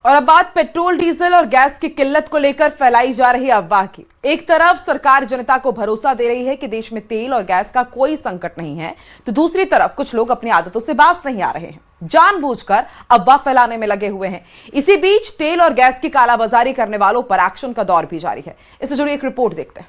और अब बात पेट्रोल, डीजल और गैस की किल्लत को लेकर फैलाई जा रही अफवाह की। एक तरफ सरकार जनता को भरोसा दे रही है कि देश में तेल और गैस का कोई संकट नहीं है, तो दूसरी तरफ कुछ लोग अपनी आदतों से बाज नहीं आ रहे हैं, जानबूझकर अफवाह फैलाने में लगे हुए हैं। इसी बीच तेल और गैस की कालाबाजारी करने वालों पर एक्शन का दौर भी जारी है। इससे जुड़ी एक रिपोर्ट देखते हैं।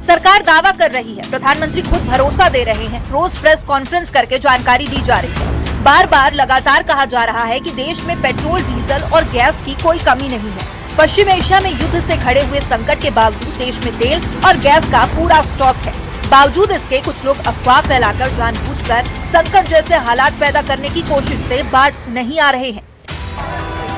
सरकार दावा कर रही है, प्रधानमंत्री खुद भरोसा दे रहे हैं, रोज प्रेस कॉन्फ्रेंस करके जानकारी दी जा रही है। बार बार लगातार कहा जा रहा है कि देश में पेट्रोल, डीजल और गैस की कोई कमी नहीं है। पश्चिम एशिया में युद्ध से खड़े हुए संकट के बावजूद देश में तेल और गैस का पूरा स्टॉक है। बावजूद इसके कुछ लोग अफवाह फैलाकर जानबूझकर संकट जैसे हालात पैदा करने की कोशिश से बाज नहीं आ रहे हैं।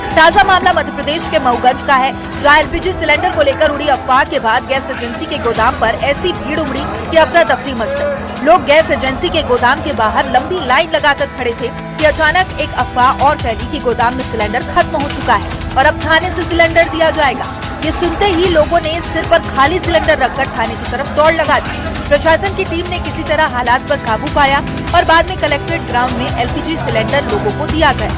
ताजा मामला मध्य प्रदेश के मऊगंज का है, जहां एलपीजी सिलेंडर को लेकर उड़ी अफवाह के बाद गैस एजेंसी के गोदाम पर ऐसी भीड़ उमड़ी कि अफरा तफरी मच गई। लोग गैस एजेंसी के गोदाम के बाहर लंबी लाइन लगाकर खड़े थे कि अचानक एक अफवाह और फैली कि गोदाम में सिलेंडर खत्म हो चुका है और अब थाने से सिलेंडर दिया जाएगा। ये सुनते ही लोगों ने सिर पर खाली सिलेंडर रखकर थाने की तरफ दौड़ लगा दी। प्रशासन की टीम ने किसी तरह हालात पर काबू पाया और बाद में कलेक्ट्रेट ग्राउंड में एलपीजी सिलेंडर लोगों को दिया गया।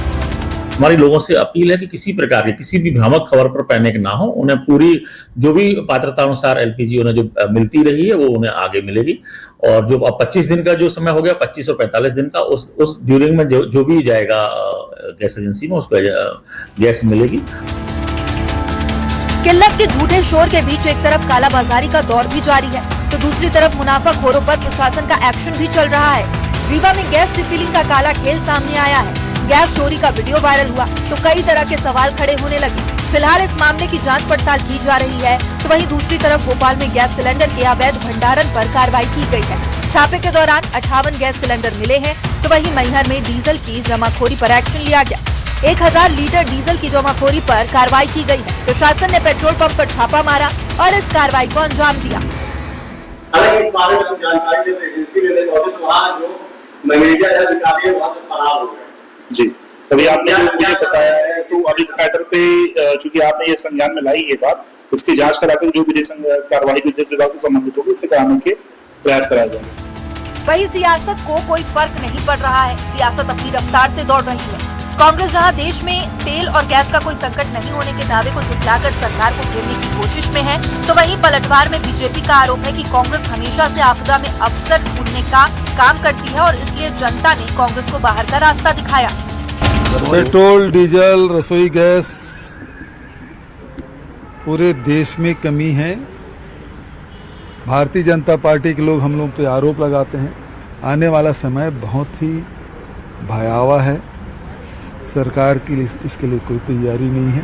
हमारी लोगों से अपील है कि किसी प्रकार की किसी भी भ्रामक खबर पर पैनिक ना हो। उन्हें पूरी जो भी पात्रता अनुसार एलपीजी उन्हें जो मिलती रही है वो उन्हें आगे मिलेगी। और जो अब 25 दिन का जो समय हो गया, 25 और 45 दिन का, उस ड्यूरिंग में जो भी जाएगा गैस एजेंसी में उसको गैस मिलेगी। किल्लत के झूठे शोर के बीच एक तरफ कालाबाजारी का दौर भी जारी है, तो दूसरी तरफ मुनाफाखोरों पर प्रशासन का एक्शन भी चल रहा है। रीवा में गैस रिफिलिंग का काला खेल सामने आया है। गैस चोरी का वीडियो वायरल हुआ तो कई तरह के सवाल खड़े होने लगे। फिलहाल इस मामले की जांच पड़ताल की जा रही है, तो वहीं दूसरी तरफ भोपाल में गैस सिलेंडर के अवैध भंडारण पर कार्रवाई की गई है। छापे के दौरान 58 गैस सिलेंडर मिले हैं, तो वहीं मैहर में डीजल की जमाखोरी पर एक्शन लिया गया। 1000 लीटर डीजल की जमाखोरी पर कार्रवाई की गई है। प्रशासन ने पेट्रोल पंप पर छापा मारा और इस कार्रवाई को अंजाम दिया। हालांकि इस बारे में जानकारी जब एजेंसी में तो वहाँ जो मैनेजर है अधिकारी है वहाँ से फरार हो गए। जी, अभी आपने मुझे बताया है, तो अब इस मैटर पे चूंकि आपने ये संज्ञान में लाई ये बात, इसकी जांच कराकर जो भी कार्रवाई जिस विभाग से संबंधित होगी उससे कराने के प्रयास कराए जाएंगे। वही सियासत को कोई फर्क नहीं पड़ रहा है। सियासत अपनी रफ्तार से दौड़ रही है। कांग्रेस जहां देश में तेल और गैस का कोई संकट नहीं होने के दावे को झुठलाकर सरकार को घेरने की कोशिश में है, तो वहीं पलटवार में बीजेपी का आरोप है कि कांग्रेस हमेशा से आपदा में अवसर ढूंढने का काम करती है और इसलिए जनता ने कांग्रेस को बाहर का रास्ता दिखाया। पेट्रोल, डीजल, रसोई गैस पूरे देश में कमी है। भारतीय जनता पार्टी के लोग हम लोग पे आरोप लगाते हैं। आने वाला समय बहुत ही भयावह है। सरकार के लिए इसके लिए कोई तैयारी नहीं है,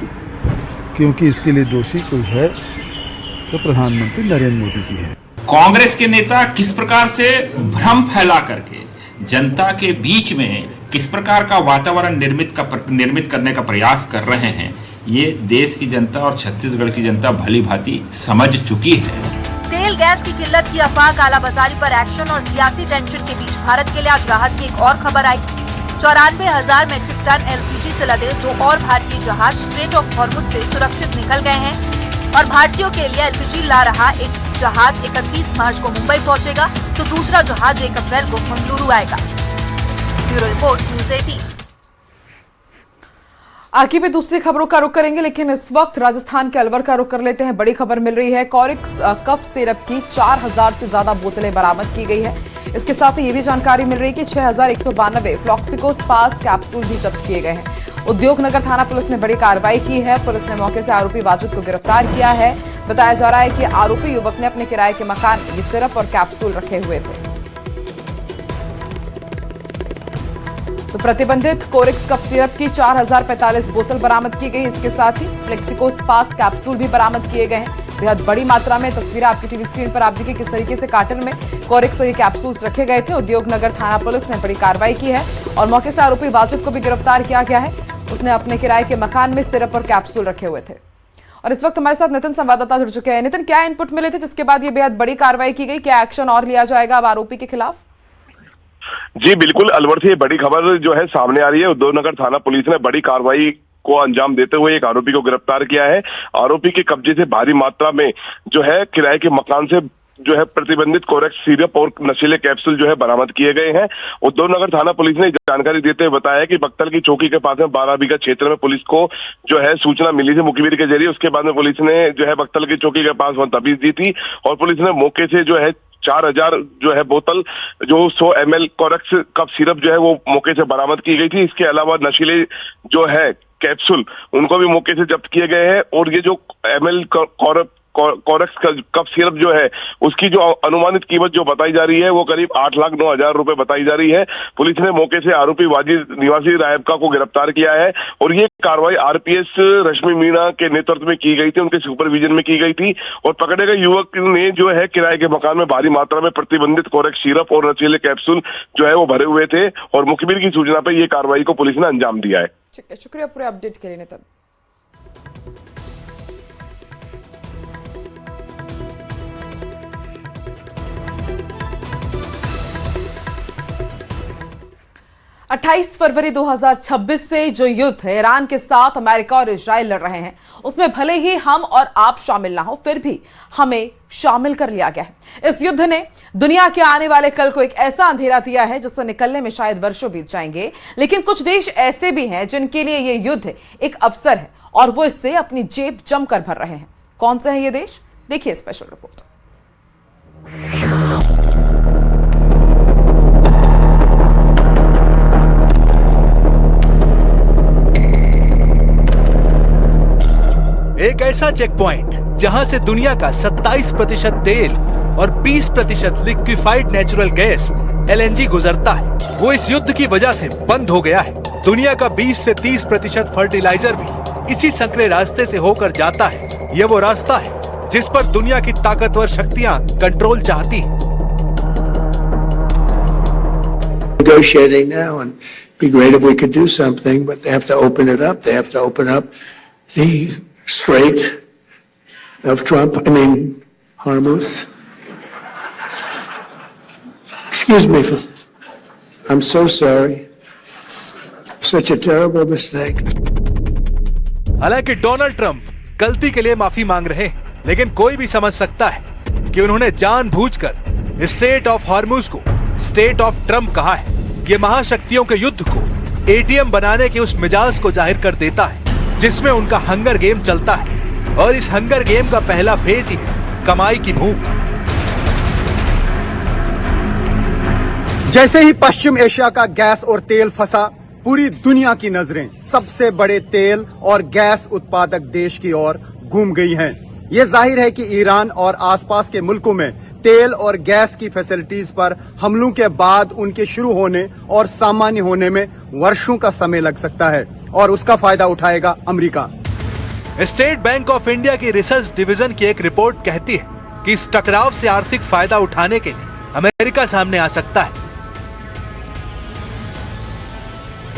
क्योंकि इसके लिए दोषी कोई है तो प्रधानमंत्री नरेंद्र मोदी जी है। कांग्रेस के नेता किस प्रकार से भ्रम फैला करके जनता के बीच में किस प्रकार का वातावरण निर्मित करने का प्रयास कर रहे हैं, ये देश की जनता और छत्तीसगढ़ की जनता भली भांति समझ चुकी है। तेल गैस की किल्लत की अफवाह, कालाबाजारी पर एक्शन और सियासी टेंशन के बीच भारत के लिए आज राहत की एक और खबर आई। 94,000 मैट्रिक टन एलपीजी से लदे 2 और भारतीय जहाज स्ट्रेट ऑफ हॉर्मुज से सुरक्षित निकल गए हैं और भारतीयों के लिए एलपीजी ला रहा एक जहाज 31 मार्च को मुंबई पहुंचेगा, तो दूसरा जहाज 1 अप्रैल को मंगलुरु आएगा। Bureau report, news 18। आगे भी दूसरी खबरों का रुख करेंगे, लेकिन इस वक्त राजस्थान के अलवर का रुख कर लेते हैं। बड़ी खबर मिल रही है, कॉरिक्स कफ सिरप की 4000 से ज्यादा बोतलें बरामद की गई है। इसके साथ ही ये भी जानकारी मिल रही है कि 6192 फ्लॉक्सिकोस्पास कैप्सूल भी जब्त किए गए हैं। उद्योग नगर थाना पुलिस ने बड़ी कार्रवाई की है। पुलिस ने मौके से आरोपी वाजिद को गिरफ्तार किया है। बताया जा रहा है कि आरोपी युवक ने अपने किराए के मकान में सिरप और कैप्सूल रखे हुए थे। तो प्रतिबंधित कोरिक्स कफ सिरप की 4045 बोतल बरामद की गई। इसके साथ ही फ्लेक्सिकोस्पास कैप्सूल भी बरामद किए गए हैं। बेहद बड़ी मात्रा में तस्वीरें आपकी टीवी स्क्रीन पर आप देखिए किस तरीके से कार्टन में कोरिक्स और ये कैप्सूल्स रखे गए थे। उद्योग नगर थाना पुलिस ने बड़ी कार्रवाई की है और मौके से आरोपी वाजिद को भी गिरफ्तार किया गया है। उसने अपने किराए के मकान में सिरप और कैप्सूल रखे हुए थे। और इस वक्त हमारे साथ नितिन संवाददाता जुड़ चुके हैं। नितिन, क्या इनपुट मिले थे जिसके बाद ये बेहद बड़ी कार्रवाई की गई? क्या एक्शन और लिया जाएगा अब आरोपी के खिलाफ? जी बिल्कुल, अलवर से बड़ी खबर जो है सामने आ रही है। उद्योग नगर थाना पुलिस ने बड़ी कार्रवाई को अंजाम देते हुए एक आरोपी को गिरफ्तार किया है। आरोपी के कब्जे से भारी मात्रा में जो है किराए के मकान से जो है प्रतिबंधित कोरेक्स सिरप और नशीले कैप्सूल जो है बरामद किए गए हैं। उद्धवनगर थाना पुलिस ने जानकारी देते हुए बताया कि बख्तल की चौकी के पास में 12 बीघा क्षेत्र में पुलिस को जो है सूचना मिली थी मुखबिर के जरिए। उसके बाद में पुलिस ने जो है बख्तल की चौकी के पास तबीज दी थी और पुलिस ने मौके से जो है 4000 जो है बोतल जो 100 ml कोरेक्स कफ सिरप जो है वो मौके से बरामद की गई थी। इसके अलावा नशीले जो है कैप्सूल उनको भी मौके से जब्त किए गए हैं और ये जो ml कोरेक्स कफ सिरप जो है उसकी जो अनुमानित कीमत जो बताई जा रही है वो करीब 8,09,000 रुपए बताई जा रही है। पुलिस ने मौके से आरोपी वाजिद निवासी रायबका को गिरफ्तार किया है और ये कार्रवाई आरपीएस रश्मि मीणा के नेतृत्व में की गई थी, उनके सुपरविजन में की गई थी और पकड़े गए युवक ने जो है किराए के मकान में भारी मात्रा में प्रतिबंधित कोरेक्स सिरप और नशीले कैप्सूल जो है वो भरे हुए थे और मुखबिर की सूचना पर यह कार्रवाई को पुलिस ने अंजाम दिया है। ठीक है, शुक्रिया पूरे अपडेट के लिए नितिन। अट्ठाईस फरवरी 2026 से जो युद्ध ईरान के साथ अमेरिका और इजराइल लड़ रहे हैं उसमें भले ही हम और आप शामिल ना हो फिर भी हमें शामिल कर लिया गया है। इस युद्ध ने दुनिया के आने वाले कल को एक ऐसा अंधेरा दिया है जिससे निकलने में शायद वर्षों बीत जाएंगे, लेकिन कुछ देश ऐसे भी हैं जिनके लिए यह युद्ध एक अवसर है और वो इससे अपनी जेब जमकर भर रहे हैं। कौन से हैं ये देश, देखिए स्पेशल रिपोर्ट। एक ऐसा चेक पॉइंट जहां से दुनिया का 27% तेल और 20% लिक्विफाइड नेचुरल गैस LNG गुजरता है, वो इस युद्ध की वजह से बंद हो गया है। दुनिया का 20 से 30% फर्टिलाइजर भी इसी संकरे रास्ते से होकर जाता है। ये वो रास्ता है जिस पर दुनिया की ताकतवर शक्तियां कंट्रोल चाहती हैं। Negotiating now and be great if we could do something, but they have to open it up. They have to open up the Strait of Hormuz. Excuse me for this. I'm so sorry. Such a terrible mistake. हालांकि Donald Trump गलती के लिए माफी मांग रहे हैं, लेकिन कोई भी समझ सकता है कि उन्होंने जानबूझकर स्ट्रेट ऑफ हॉर्मुज को स्टेट ऑफ ट्रंप कहा है। ये महाशक्तियों के युद्ध को ATM बनाने के उस मिजाज को जाहिर कर देता है जिसमें उनका हंगर गेम चलता है और इस हंगर गेम का पहला फेज ही है कमाई की भूख। जैसे ही पश्चिम एशिया का गैस और तेल फंसा, पूरी दुनिया की नजरें सबसे बड़े तेल और गैस उत्पादक देश की ओर घूम गई हैं। ये जाहिर है कि ईरान और आसपास के मुल्कों में तेल और गैस की फैसिलिटीज पर हमलों के बाद उनके शुरू होने और सामान्य होने में वर्षों का समय लग सकता है और उसका फायदा उठाएगा America. State bank of India की रिसर्च डिवीजन की एक रिपोर्ट कहती है कि इस टकराव से आर्थिक फायदा उठाने के लिए अमेरिका सामने आ सकता है।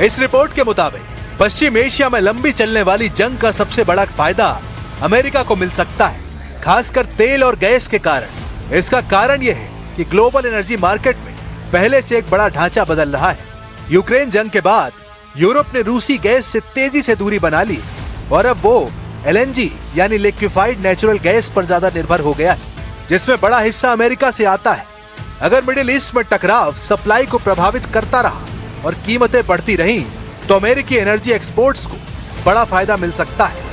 इस रिपोर्ट के मुताबिक पश्चिम एशिया में लंबी चलने वाली जंग का सबसे बड़ा फायदा अमेरिका को मिल सकता है, खासकर तेल और गैस के कारण। इसका कारण यह है कि ग्लोबल एनर्जी मार्केट में पहले से एक बड़ा ढांचा बदल रहा है। यूक्रेन जंग के बाद यूरोप ने रूसी गैस से तेजी से दूरी बना ली और अब वो LNG यानी लिक्विफाइड नेचुरल गैस पर ज्यादा निर्भर हो गया है, जिसमें बड़ा हिस्सा अमेरिका से आता है। अगर मिडिल ईस्ट में टकराव सप्लाई को प्रभावित करता रहा और कीमतें बढ़ती रहीं, तो अमेरिकी एनर्जी एक्सपोर्ट्स को बड़ा फायदा मिल सकता है।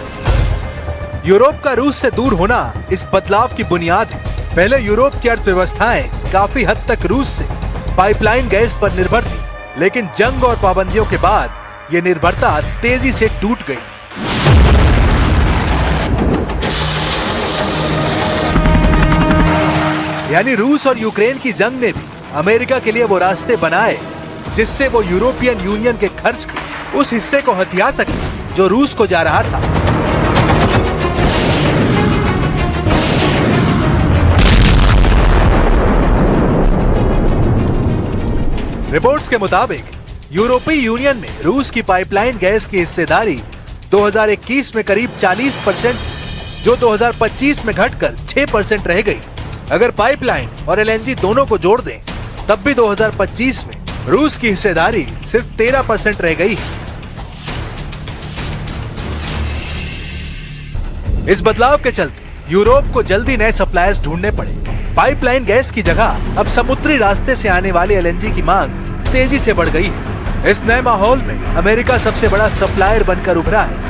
यूरोप का रूस से दूर होना इस बदलाव की बुनियाद है। पहले यूरोप की अर्थव्यवस्थाएं काफी हद तक रूस से पाइपलाइन गैस पर निर्भर थी, लेकिन जंग और पाबंदियों के बाद ये निर्भरता तेजी से टूट गई। यानी रूस और यूक्रेन की जंग ने भी अमेरिका के लिए वो रास्ते बनाए जिससे वो यूरोपियन यूनियन के खर्च के उस हिस्से को हथिया सके जो रूस को जा रहा था। रिपोर्ट्स के मुताबिक यूरोपीय यूनियन में रूस की पाइपलाइन गैस की हिस्सेदारी 2021 में करीब 40%, जो 2025 में घटकर 6% रह गई। अगर पाइपलाइन और LNG दोनों को जोड़ दें, तब भी 2025 में रूस की हिस्सेदारी सिर्फ 13% रह गई है। इस बदलाव के चलते यूरोप को जल्दी नए सप्लायर्स ढूंढने पड़े। पाइपलाइन गैस की जगह अब समुद्री रास्ते से आने वाली एलएनजी की मांग तेजी से बढ़ गई है। इस नए माहौल में अमेरिका सबसे बड़ा सप्लायर बनकर उभरा है।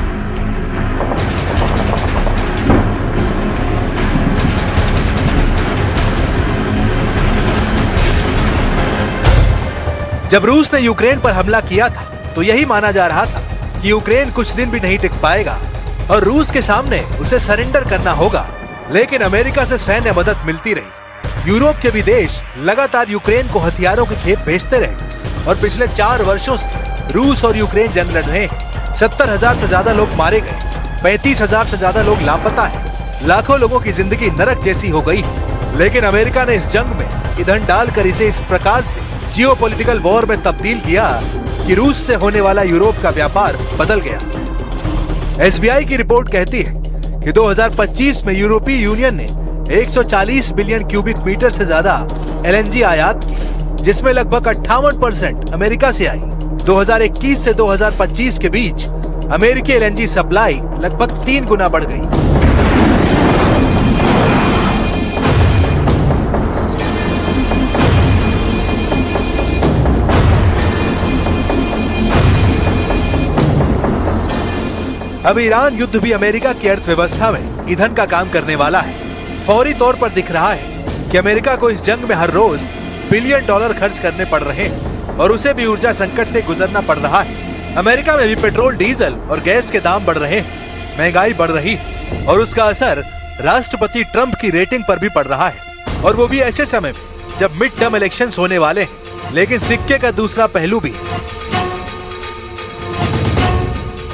जब रूस ने यूक्रेन पर हमला किया था तो यही माना जा रहा था कि यूक्रेन कुछ दिन भी नहीं टिक पाएगा और रूस के सामने उसे सरेंडर करना होगा। लेकिन अमेरिका से सैन्य मदद मिलती रही। यूरोप के भी देश लगातार यूक्रेन को हथियारों के खेप भेजते रहे और पिछले 4 वर्षों से रूस और यूक्रेन जंग लड़ रहे हैं। 70,000 से ज्यादा लोग मारे गए, 35,000 से ज्यादा लोग लापता हैं, लाखों लोगों की जिंदगी नरक जैसी हो गई। लेकिन अमेरिका ने इस जंग में ईंधन डालकर इसे इस प्रकार से जियोपॉलिटिकल वॉर में तब्दील किया कि रूस से होने वाला यूरोप का व्यापार बदल गया। एसबीआई की रिपोर्ट कहती है कि 2025 में यूरोपीय यूनियन ने 140 बिलियन क्यूबिक मीटर से ज्यादा एलएनजी आयात की, जिसमें लगभग 58% अमेरिका से आई। 2021 से 2025 के बीच अमेरिकी एलएनजी सप्लाई लगभग 3 गुना बढ़ गई। अब ईरान युद्ध भी अमेरिका की अर्थव्यवस्था में ईंधन का काम करने वाला है। फौरी तौर पर दिख रहा है कि अमेरिका को इस जंग में हर रोज बिलियन डॉलर खर्च करने पड़ रहे हैं और उसे भी ऊर्जा संकट से गुजरना पड़ रहा है। अमेरिका में भी पेट्रोल, डीजल और गैस के दाम बढ़ रहे हैं, महंगाई बढ़ रही है और उसका असर राष्ट्रपति ट्रंप की रेटिंग पर भी पड़ रहा है, और वो भी ऐसे समय में जब मिड टर्म इलेक्शंस होने वाले हैं। लेकिन सिक्के का दूसरा पहलू भी।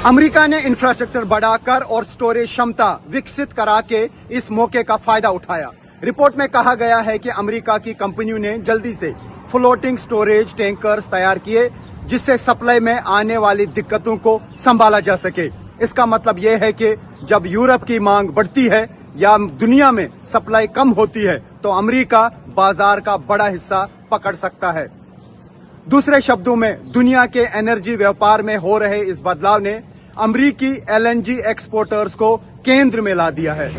अमेरिका ने इंफ्रास्ट्रक्चर बढ़ाकर और स्टोरेज क्षमता विकसित करा के इस मौके का फायदा उठाया। रिपोर्ट में कहा गया है कि अमेरिका की कंपनियों ने जल्दी से फ्लोटिंग स्टोरेज टैंकर्स तैयार किए, जिससे सप्लाई में आने वाली दिक्कतों को संभाला जा सके। इसका मतलब यह है कि जब यूरोप की मांग बढ़ती है या दुनिया में सप्लाई कम होती है तो अमेरिका बाजार का बड़ा हिस्सा पकड़ सकता है। दूसरे शब्दों में, दुनिया के एनर्जी व्यापार में हो रहे इस बदलाव ने अमेरिकी एलएनजी एक्सपोर्टर्स को केंद्र में ला दिया है।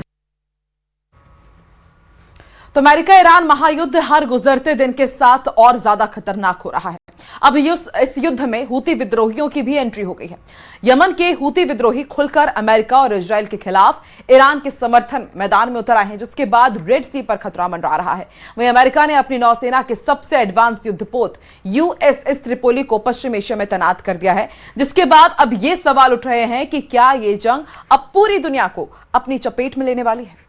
तो अमेरिका ईरान महायुद्ध हर गुजरते दिन के साथ और ज्यादा खतरनाक हो रहा है। अब इस युद्ध में हूती विद्रोहियों की भी एंट्री हो गई है। यमन के हूती विद्रोही खुलकर अमेरिका और इजरायल के खिलाफ ईरान के समर्थन मैदान में उतर आए हैं, जिसके बाद रेड सी पर खतरा मंडरा रहा है। वहीं अमेरिका ने अपनी नौसेना के सबसे एडवांस युद्धपोत यूएसएस त्रिपोली को पश्चिम एशिया में तैनात कर दिया है, जिसके बाद अब ये सवाल उठ रहे हैं कि क्या ये जंग अब पूरी दुनिया को अपनी चपेट में लेने वाली है।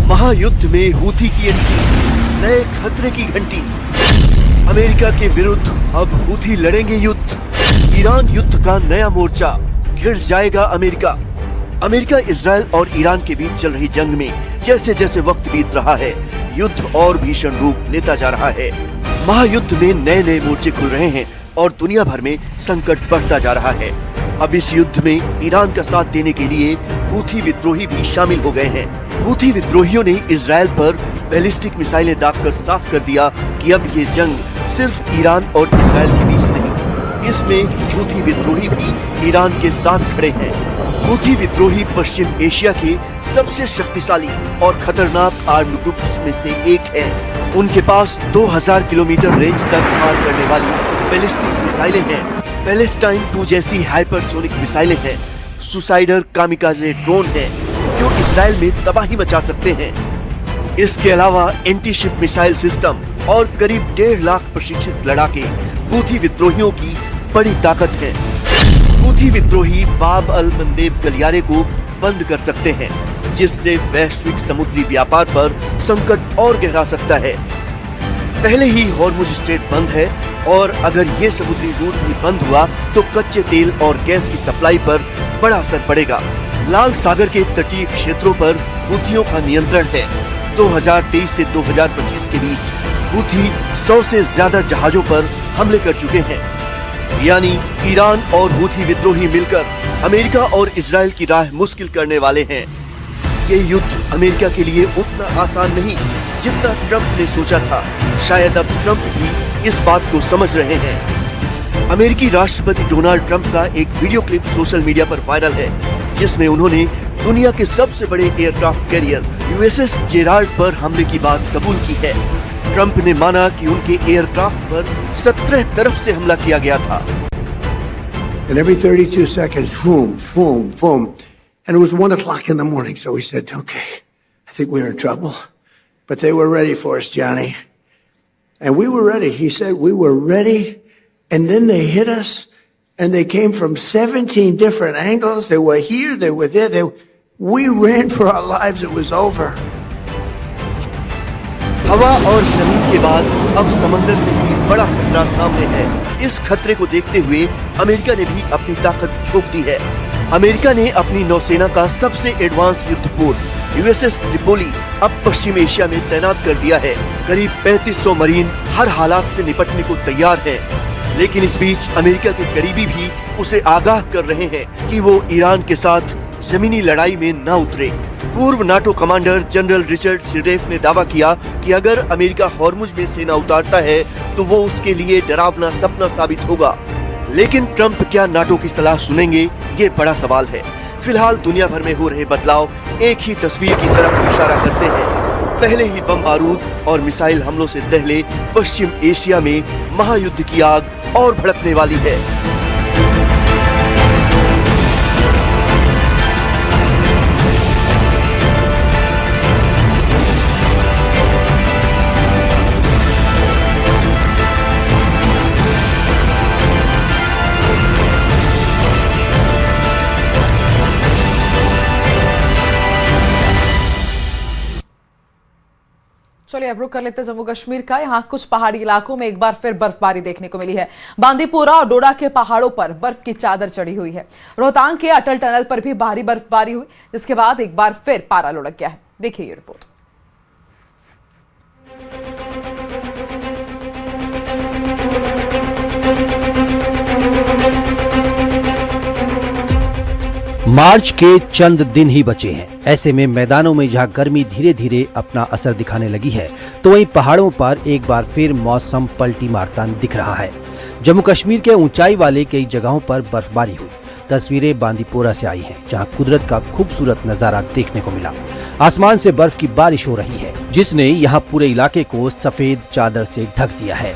महायुद्ध में हूथी की एंट्री, नए खतरे की घंटी। अमेरिका के विरुद्ध अब हूथी लड़ेंगे युद्ध। ईरान युद्ध का नया मोर्चा, घिर जाएगा अमेरिका। अमेरिका, इजरायल और ईरान के बीच चल रही जंग में जैसे जैसे वक्त बीत रहा है, युद्ध और भीषण रूप लेता जा रहा है। महायुद्ध में नए नए मोर्चे खुल रहे हैं और दुनिया भर में संकट बढ़ता जा रहा है। अब इस युद्ध में ईरान का साथ देने के लिए हूथी विद्रोही भी शामिल हो गए हैं। हूथी विद्रोहियों ने इजरायल पर बैलिस्टिक मिसाइलें दागकर साफ कर दिया कि अब ये जंग सिर्फ ईरान और इजरायल के बीच नहीं, इसमें हूथी विद्रोही भी ईरान के साथ खड़े हैं। हूथी विद्रोही पश्चिम एशिया के सबसे शक्तिशाली और खतरनाक आर्म्ड ग्रुप्स में से एक है। उनके पास 2000 किलोमीटर रेंज तक पार करने वाली बैलिस्टिक मिसाइलें हैं, पैलेस्टाइन 2 जैसी हाइपरसोनिक मिसाइलें हैं, सुसाइडर कामिकाजे ड्रोन हैं जो इजरायल में तबाही मचा सकते हैं। इसके अलावा एंटी शिप मिसाइल सिस्टम और करीब 1.5 लाख प्रशिक्षित लड़ाके हूथी विद्रोहियों की बड़ी ताकत है। हूथी विद्रोही बाब अल मंदेब गलियारे को बंद कर सकते हैं, जिससे वैश्विक समुद्री व्यापार पर संकट और गहरा सकता है। पहले ही हॉर्मुज स्ट्रेट बंद है और अगर ये समुद्री रूट भी बंद हुआ तो कच्चे तेल और गैस की सप्लाई पर बड़ा असर पड़ेगा। लाल सागर के तटीय क्षेत्रों पर हूथियों का नियंत्रण है। 2023 से 2025 के बीच हूथी 100 से ज्यादा जहाजों पर हमले कर चुके हैं। यानी ईरान और हूथी विद्रोही मिलकर अमेरिका और इजरायल की राह मुश्किल करने वाले हैं। ये युद्ध अमेरिका के लिए उतना आसान नहीं जितना ट्रंप ने सोचा था। शायद अब ट्रंप भी इस बात को समझ रहे हैं। अमेरिकी राष्ट्रपति डोनाल्ड ट्रंप का एक वीडियो क्लिप सोशल मीडिया पर वायरल है, जिसमें उन्होंने दुनिया के सबसे बड़े एयरक्राफ्ट कैरियर यूएसएस जेराल्ड पर हमले की बात कबूल की है। ट्रंप ने माना कि उनके एयरक्राफ्ट पर 17 तरफ से हमला किया गया था। And every 32 seconds, boom, boom, boom. And it was 1 o'clock in the morning, so we said, okay, I think we're in trouble. But they were ready for us, Johnny. And we were ready. He said we were ready. And then they hit us, and they came from 17 different angles. They were here, they were there. We ran for our lives. It was over. हवा और जमीन के बाद अब समंदर से भी बड़ा खतरा सामने है। इस खतरे को देखते हुए अमेरिका ने भी अपनी ताकत झोंक दी है। अमेरिका ने अपनी नौसेना का सबसे एडवांस युद्धपोत यूएसएस ट्रिपोली अब पश्चिम एशिया में तैनात कर दिया है। करीब 3500 मरीन हर हालात से निपटने को तैयार हैं। लेकिन इस बीच अमेरिका के करीबी भी उसे आगाह कर रहे हैं कि वो ईरान के साथ जमीनी लड़ाई में न उतरे। पूर्व नाटो कमांडर जनरल रिचर्ड सिडेफ ने दावा किया कि अगर अमेरिका हॉर्मुज में सेना उतारता है तो वो उसके लिए डरावना सपना साबित होगा। लेकिन ट्रंप क्या नाटो की सलाह सुनेंगे, ये बड़ा सवाल है। फिलहाल दुनिया भर में हो रहे बदलाव एक ही तस्वीर की तरफ इशारा करते हैं। पहले ही बम बारूद और मिसाइल हमलों से दहले पश्चिम एशिया में महायुद्ध की आग और भड़कने वाली है। चलिए अब रुक कर लेते हैं जम्मू कश्मीर का। यहाँ कुछ पहाड़ी इलाकों में एक बार फिर बर्फबारी देखने को मिली है। बांदीपुरा और डोडा के पहाड़ों पर बर्फ की चादर चढ़ी हुई है। रोहतांग के अटल टनल पर भी भारी बर्फबारी हुई, जिसके बाद एक बार फिर पारा लुढ़क गया है। देखिए ये रिपोर्ट। मार्च के चंद दिन ही बचे हैं। ऐसे में मैदानों में जहां गर्मी धीरे धीरे अपना असर दिखाने लगी है, तो वहीं पहाड़ों पर एक बार फिर मौसम पलटी मारता दिख रहा है। जम्मू कश्मीर के ऊंचाई वाले कई जगहों पर बर्फबारी हुई। तस्वीरें बांदीपोरा से आई हैं, जहां कुदरत का खूबसूरत नजारा देखने को मिला। आसमान से बर्फ की बारिश हो रही है, जिसने यहाँ पूरे इलाके को सफेद चादर से ढक दिया है।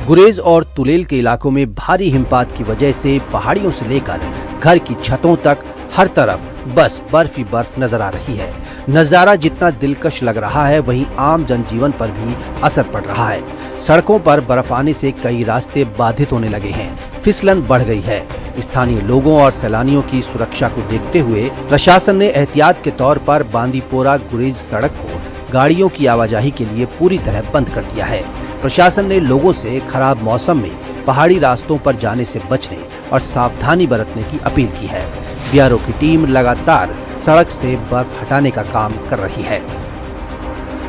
गुरेज और तुलेल के इलाकों में भारी हिमपात की वजह से पहाड़ियों से लेकर घर की छतों तक हर तरफ बस बर्फ ही बर्फ नजर आ रही है। नजारा जितना दिलकश लग रहा है, वहीं आम जनजीवन पर भी असर पड़ रहा है। सड़कों पर बर्फ आने से कई रास्ते बाधित होने लगे हैं, फिसलन बढ़ गई है। स्थानीय लोगों और सैलानियों की सुरक्षा को देखते हुए प्रशासन ने एहतियात के तौर पर बांदीपोरा गुरेज सड़क को गाड़ियों की आवाजाही के लिए पूरी तरह बंद कर दिया है। प्रशासन ने लोगों से खराब मौसम में पहाड़ी रास्तों पर जाने से बचने और सावधानी बरतने की अपील की है। बीआरओ की टीम लगातार सड़क से बर्फ हटाने का काम कर रही है।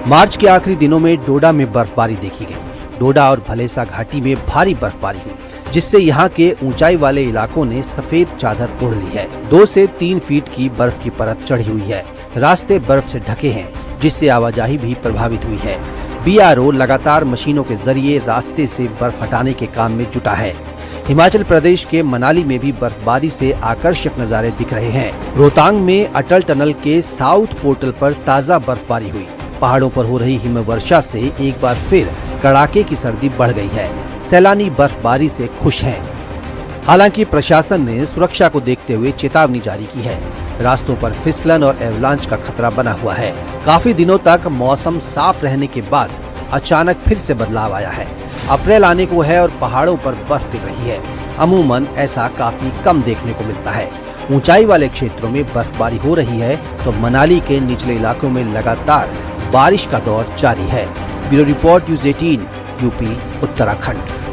मार्च के आखिरी दिनों में डोडा में बर्फबारी देखी गई। डोडा और भलेसा घाटी में भारी बर्फबारी हुई, जिससे यहाँ के ऊंचाई वाले इलाकों ने सफेद चादर ओढ़ ली है। 2 से 3 फीट की बर्फ की परत चढ़ी हुई है। रास्ते बर्फ से ढके हैं, जिससे आवाजाही भी प्रभावित हुई है। बीआरओ लगातार मशीनों के जरिए रास्ते से बर्फ हटाने के काम में जुटा है। हिमाचल प्रदेश के मनाली में भी बर्फबारी से आकर्षक नजारे दिख रहे हैं। रोहतांग में अटल टनल के साउथ पोर्टल पर ताजा बर्फबारी हुई। पहाड़ों पर हो रही हिमवर्षा से एक बार फिर कड़ाके की सर्दी बढ़ गई है। सैलानी बर्फबारी से खुश हैं। हालांकि प्रशासन ने सुरक्षा को देखते हुए चेतावनी जारी की है। रास्तों पर फिसलन और एवलांच का खतरा बना हुआ है। काफी दिनों तक मौसम साफ रहने के बाद अचानक फिर से बदलाव आया है। अप्रैल आने को है और पहाड़ों पर बर्फ गिर रही है। अमूमन ऐसा काफी कम देखने को मिलता है। ऊंचाई वाले क्षेत्रों में बर्फबारी हो रही है, तो मनाली के निचले इलाकों में लगातार बारिश का दौर जारी है। Bureau report news 18 UP Uttarakhand.